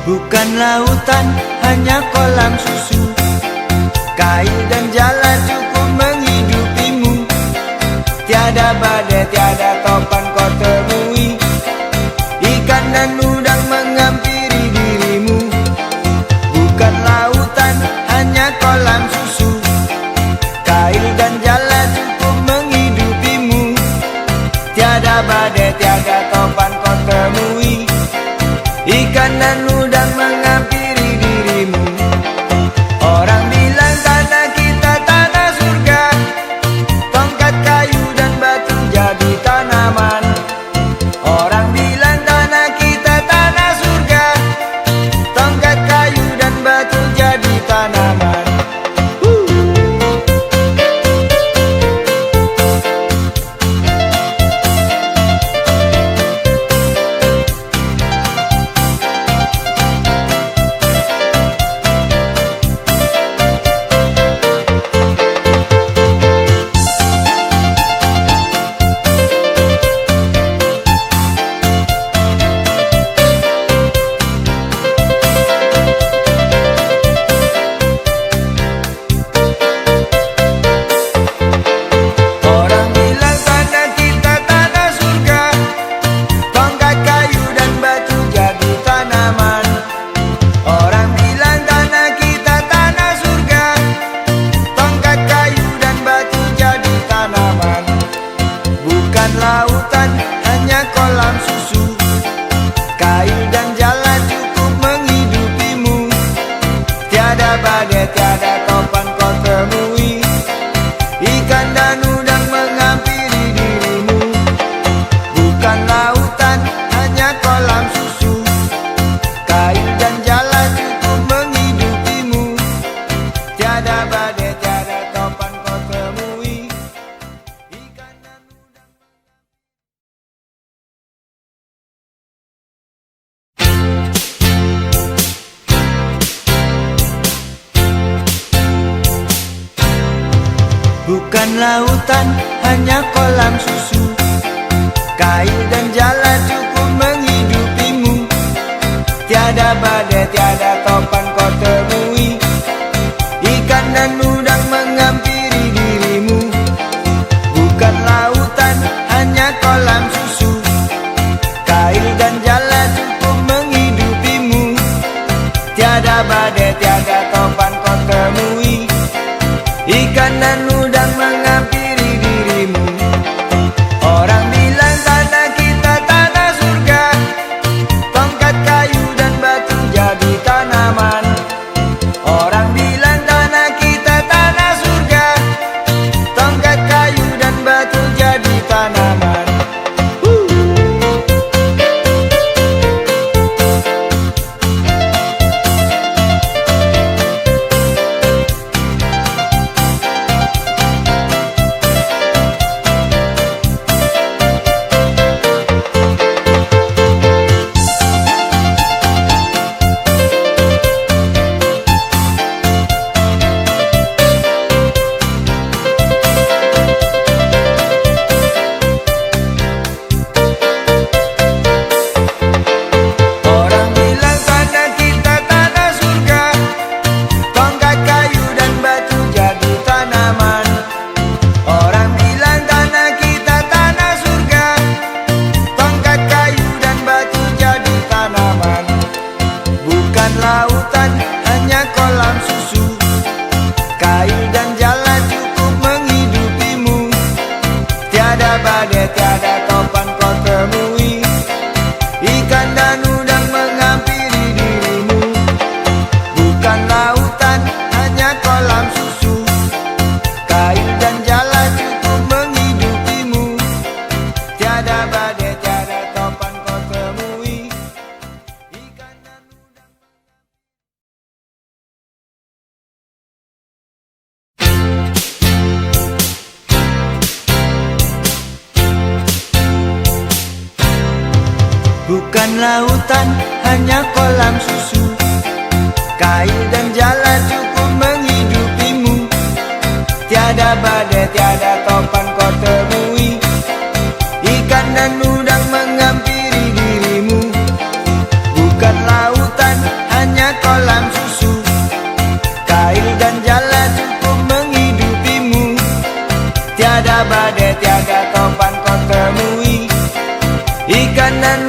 Bukan lautan, hanya kolam susu. Kayu dan jala cukup menghidupimu. Tiada badai, tiada topan kau temui. Ikan dan udang menghampiri dirimu. Bukan lautan, hanya kolam susu. Kayu dan jala cukup menghidupimu. Tiada badai, tiada topan kau temui. Ikan dan udang menghampiri dirimu. Orang bilang tanah kita tanah surga. Tongkat kayu dan batu jadi tanaman. Orang bilang tanah kita tanah surga. Tongkat kayu dan batu jadi tanaman. Lautan, hanya kolam susu. Kayu dan jala cukup menghidupimu. Tiada badai, tiada topan kau temui. Ikan dan udang menghampiri dirimu. Bukan lautan, hanya kolam susu. Kayu dan jala cukup menghidupimu. Tiada badai, tiada topan kau temui. Bukan lautan, hanya kolam susu. Kayu dan jala cukup menghidupimu. Tiada badai, tiada topan kau temui. Ikan dan udang menghampiri dirimu. Bukan lautan, hanya kolam susu. Kayu dan jala cukup menghidupimu. Tiada badai, tiada topan kau temui. Ikan dan udang menghampiri dirimu. Orang bilang tanah kita tanah surga. Tongkat kayu dan batu jadi tanaman. Orang bilang tanah kita tanah surga. Tongkat kayu dan batu jadi tanaman. Lautan, hanya kolam susu. Kayu dan jala cukup menghidupimu. Tiada badai, tiada topan kau temui. Ikan dan udang menghampiri dirimu. Bukan lautan, hanya kolam susu. Kayu dan jala cukup menghidupimu. Tiada badai, tiada topan kau temui. Bukan lautan, hanya kolam susu. Kayu dan jala cukup menghidupimu. Tiada badai, tiada topan kau temui. Ikan dan udang menghampiri dirimu. Bukan lautan, Tiada badai, tiada topan kau temui. Ikan dan